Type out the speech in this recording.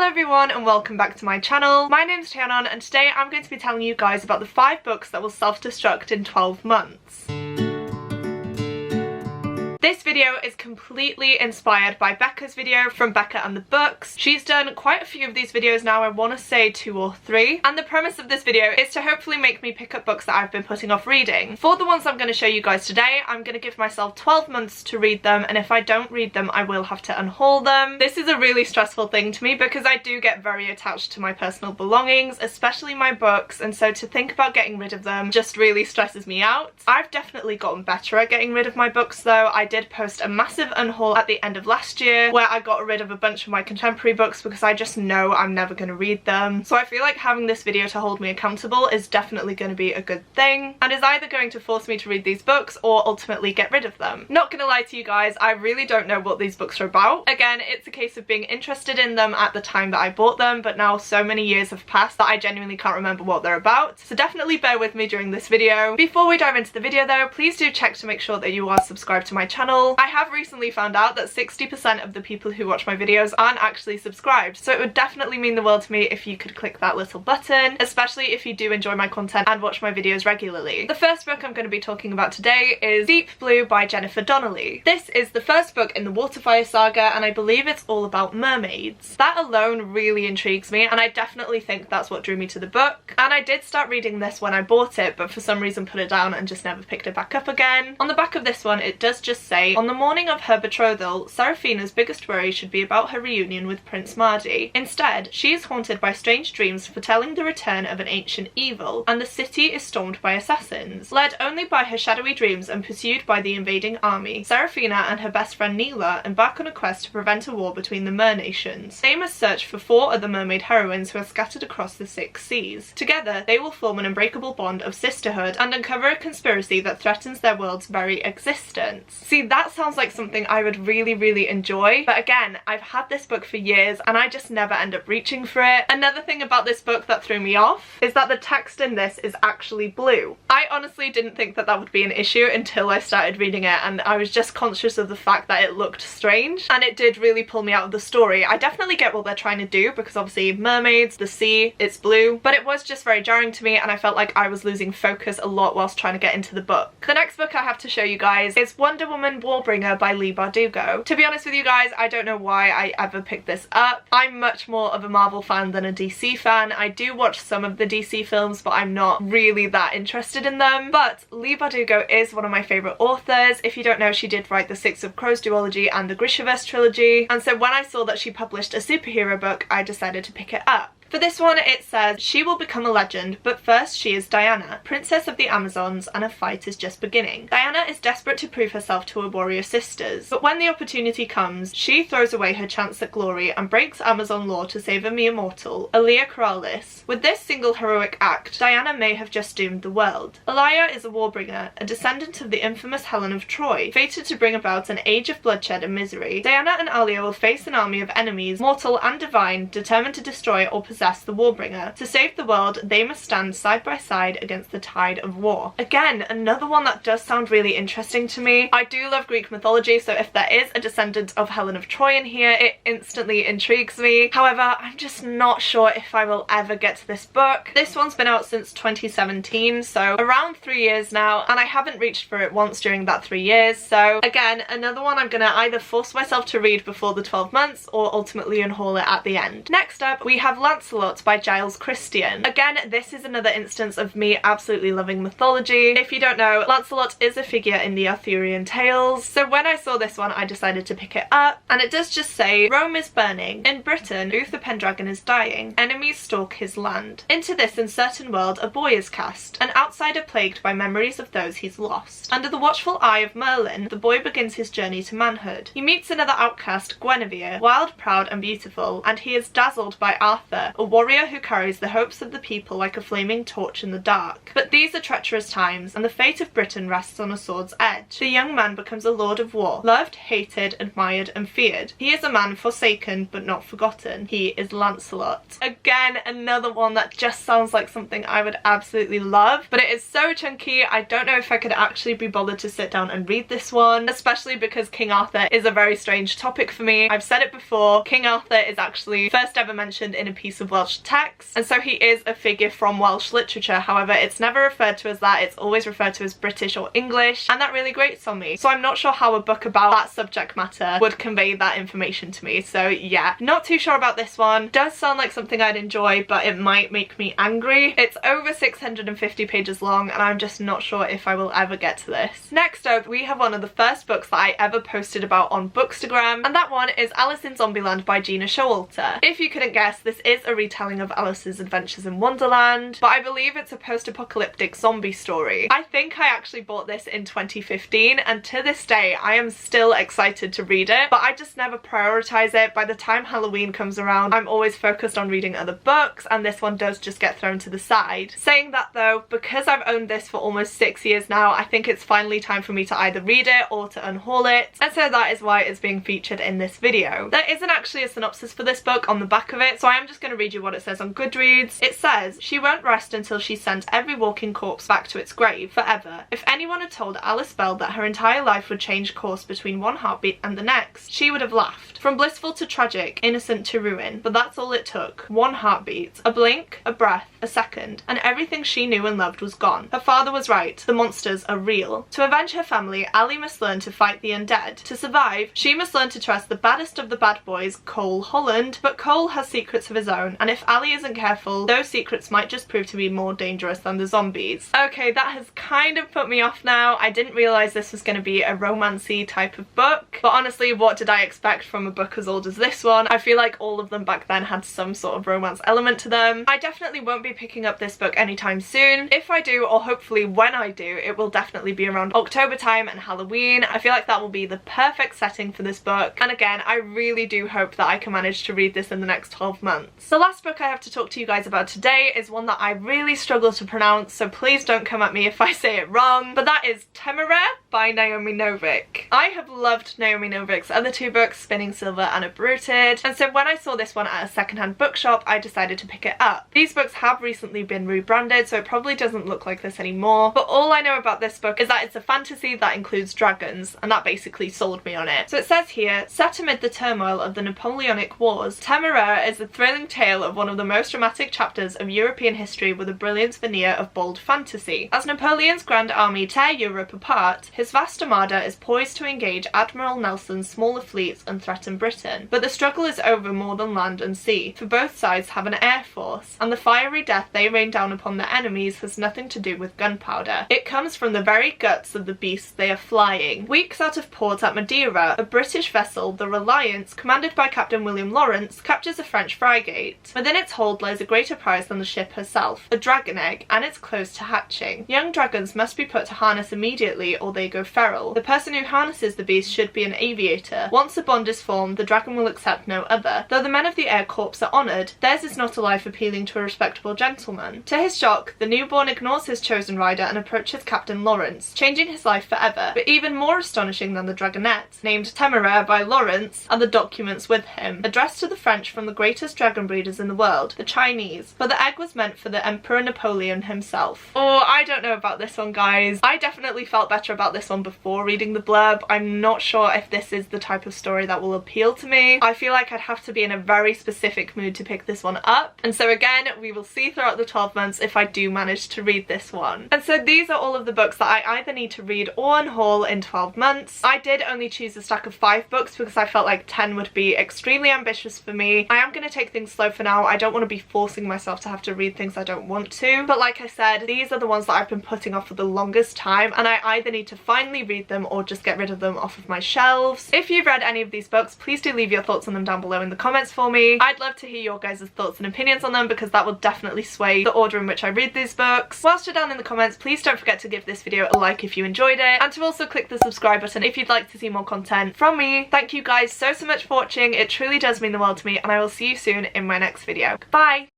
everyone and welcome back to my channel. My name's Tianan and today I'm going to be telling you guys about the 5 books that will self-destruct in 12 months. This video is completely inspired by Becca's video from Becca and the Books. She's done quite a few of these videos now, I want to say 2 or 3, and the premise of this video is to hopefully make me pick up books that I've been putting off reading. For the ones I'm going to show you guys today, I'm going to give myself 12 months to read them, and if I don't read them I will have to unhaul them. This is a really stressful thing to me because I do get very attached to my personal belongings, especially my books, and so to think about getting rid of them just really stresses me out. I've definitely gotten better at getting rid of my books though. I did post a massive unhaul at the end of last year where I got rid of a bunch of my contemporary books because I just know I'm never going to read them. So I feel like having this video to hold me accountable is definitely going to be a good thing and is either going to force me to read these books or ultimately get rid of them. Not gonna lie to you guys, I really don't know what these books are about. Again, it's a case of being interested in them at the time that I bought them, but now so many years have passed that I genuinely can't remember what they're about. So definitely bear with me during this video. Before we dive into the video though, please do check to make sure that you are subscribed to my channel. I have recently found out that 60% of the people who watch my videos aren't actually subscribed, so it would definitely mean the world to me if you could click that little button, especially if you do enjoy my content and watch my videos regularly. The first book I'm going to be talking about today is Deep Blue by Jennifer Donnelly. This is the first book in the Waterfire saga and I believe it's all about mermaids. That alone really intrigues me and I definitely think that's what drew me to the book, and I did start reading this when I bought it but for some reason put it down and just never picked it back up again. On the back of this one it does just say, on the morning of her betrothal, Seraphina's biggest worry should be about her reunion with Prince Mardi. Instead, she is haunted by strange dreams foretelling the return of an ancient evil, and the city is stormed by assassins. Led only by her shadowy dreams and pursued by the invading army, Seraphina and her best friend Neela embark on a quest to prevent a war between the mer nations. They must search for 4 other mermaid heroines who are scattered across the 6 seas. Together, they will form an unbreakable bond of sisterhood and uncover a conspiracy that threatens their world's very existence. See, that sounds like something I would really enjoy, but again, I've had this book for years and I just never end up reaching for it. Another thing about this book that threw me off is that the text in this is actually blue. I honestly didn't think that that would be an issue until I started reading it, and I was just conscious of the fact that it looked strange and it did really pull me out of the story. I definitely get what they're trying to do because obviously mermaids, the sea, it's blue, but it was just very jarring to me and I felt like I was losing focus a lot whilst trying to get into the book. The next book I have to show you guys is Wonder Woman Warbringer by Leigh Bardugo. To be honest with you guys, I don't know why I ever picked this up. I'm much more of a Marvel fan than a DC fan. I do watch some of the DC films, but I'm not really that interested in them. But Leigh Bardugo is one of my favourite authors. If you don't know, she did write the Six of Crows duology and the Grishaverse trilogy, and so when I saw that she published a superhero book, I decided to pick it up. For this one it says, she will become a legend, but first she is Diana, princess of the Amazons, and a fight is just beginning. Diana is desperate to prove herself to her warrior sisters, but when the opportunity comes, she throws away her chance at glory and breaks Amazon law to save a mere mortal, Alia Corrales. With this single heroic act, Diana may have just doomed the world. Alia is a warbringer, a descendant of the infamous Helen of Troy, fated to bring about an age of bloodshed and misery. Diana and Alia will face an army of enemies, mortal and divine, determined to destroy or possess the Warbringer. To save the world, they must stand side by side against the tide of war. Again, another one that does sound really interesting to me. I do love Greek mythology, so if there is a descendant of Helen of Troy in here, it instantly intrigues me. However, I'm just not sure if I will ever get to this book. This one's been out since 2017, so around 3 years now, and I haven't reached for it once during that 3 years, so again, another one I'm gonna either force myself to read before the 12 months or ultimately unhaul it at the end. Next up, we have Lancelot by Giles Christian. Again, this is another instance of me absolutely loving mythology. If you don't know, Lancelot is a figure in the Arthurian tales, so when I saw this one I decided to pick it up, and it does just say, Rome is burning. In Britain, Uther Pendragon is dying. Enemies stalk his land. Into this uncertain world a boy is cast, an outsider plagued by memories of those he's lost. Under the watchful eye of Merlin, the boy begins his journey to manhood. He meets another outcast, Guinevere, wild, proud and beautiful, and he is dazzled by Arthur, a warrior who carries the hopes of the people like a flaming torch in the dark. But these are treacherous times, and the fate of Britain rests on a sword's edge. The young man becomes a lord of war, loved, hated, admired, and feared. He is a man forsaken but not forgotten. He is Lancelot. Again, another one that just sounds like something I would absolutely love, but it is so chunky. I don't know if I could actually be bothered to sit down and read this one, especially because King Arthur is a very strange topic for me. I've said it before, King Arthur is actually first ever mentioned in a piece of Welsh text, and so he is a figure from Welsh literature. However, it's never referred to as that, it's always referred to as British or English, and that really grates on me. So I'm not sure how a book about that subject matter would convey that information to me. So yeah, not too sure about this one. Does sound like something I'd enjoy, but it might make me angry. It's over 650 pages long, and I'm just not sure if I will ever get to this. Next up, we have one of the first books that I ever posted about on Bookstagram, and that one is Alice in Zombieland by Gina Showalter. If you couldn't guess, this is a retelling of Alice's Adventures in Wonderland, but I believe it's a post-apocalyptic zombie story. I think I actually bought this in 2015, and to this day I am still excited to read it, but I just never prioritize it. By the time Halloween comes around, I'm always focused on reading other books, and this one does just get thrown to the side. Saying that though, because I've owned this for almost 6 years now, I think it's finally time for me to either read it or to unhaul it, and so that is why it's being featured in this video. There isn't actually a synopsis for this book on the back of it, so I am just going to read you what it says on Goodreads. It says, "She won't rest until she sent every walking corpse back to its grave, forever. If anyone had told Alice Bell that her entire life would change course between one heartbeat and the next, she would have laughed. From blissful to tragic, innocent to ruin, but that's all it took. One heartbeat. A blink, a breath, a second, and everything she knew and loved was gone. Her father was right. The monsters are real. To avenge her family, Ali must learn to fight the undead. To survive, she must learn to trust the baddest of the bad boys, Cole Holland, but Cole has secrets of his own, and if Ali isn't careful, those secrets might just prove to be more dangerous than the zombies." Okay, that has kind of put me off now. I didn't realise this was going to be a romancy type of book, but honestly, what did I expect from a book as old as this one? I feel like all of them back then had some sort of romance element to them. I definitely won't be picking up this book anytime soon. If I do, or hopefully when I do, it will definitely be around October time and Halloween. I feel like that will be the perfect setting for this book, and again, I really do hope that I can manage to read this in the next 12 months. The last book I have to talk to you guys about today is one that I really struggle to pronounce, so please don't come at me if I say it wrong, but that is Temera by Naomi Novik. I have loved Naomi Novik's other two books, Spinning Silver and Uprooted, and so when I saw this one at a secondhand bookshop, I decided to pick it up. These books have recently been rebranded, so it probably doesn't look like this anymore, but all I know about this book is that it's a fantasy that includes dragons, and that basically sold me on it. So it says here, set amid the turmoil of the Napoleonic Wars, Temera is a thrilling tale of one of the most dramatic chapters of European history with a brilliant veneer of bold fantasy. As Napoleon's grand army tear Europe apart, his vast armada is poised to engage Admiral Nelson's smaller fleets and threaten Britain. But the struggle is over more than land and sea, for both sides have an air force, and the fiery death they rain down upon their enemies has nothing to do with gunpowder. It comes from the very guts of the beasts they are flying. Weeks out of port at Madeira, a British vessel, the Reliance, commanded by Captain William Lawrence, captures a French frigate. Within its hold lies a greater prize than the ship herself, a dragon egg, and it's close to hatching. Young dragons must be put to harness immediately or they go feral. The person who harnesses the beast should be an aviator. Once a bond is formed, the dragon will accept no other. Though the men of the Air Corps are honoured, theirs is not a life appealing to a respectable gentleman. To his shock, the newborn ignores his chosen rider and approaches Captain Lawrence, changing his life forever. But even more astonishing than the dragonette, named Temera by Lawrence, are the documents with him, addressed to the French from the greatest dragon breeders in the world, the Chinese. But the egg was meant for the Emperor Napoleon himself. Oh, I don't know about this one, guys. I definitely felt better about this one before reading the blurb. I'm not sure if this is the type of story that will appeal to me. I feel like I'd have to be in a very specific mood to pick this one up, and so again, we will see throughout the 12 months if I do manage to read this one. And so these are all of the books that I either need to read or unhaul in 12 months. I did only choose a stack of 5 books because I felt like 10 would be extremely ambitious for me. I am going to take things slow for now. I don't want to be forcing myself to have to read things I don't want to, but like I said, these are the ones that I've been putting off for the longest time, and I either need to finally read them or just get rid of them off of my shelves. If you've read any of these books, please do leave your thoughts on them down below in the comments for me. I'd love to hear your guys' thoughts and opinions on them because that will definitely sway the order in which I read these books. Whilst you're down in the comments, please don't forget to give this video a like if you enjoyed it, and to also click the subscribe button if you'd like to see more content from me. Thank you guys so much for watching. It truly does mean the world to me, and I will see you soon in my next next video. Bye!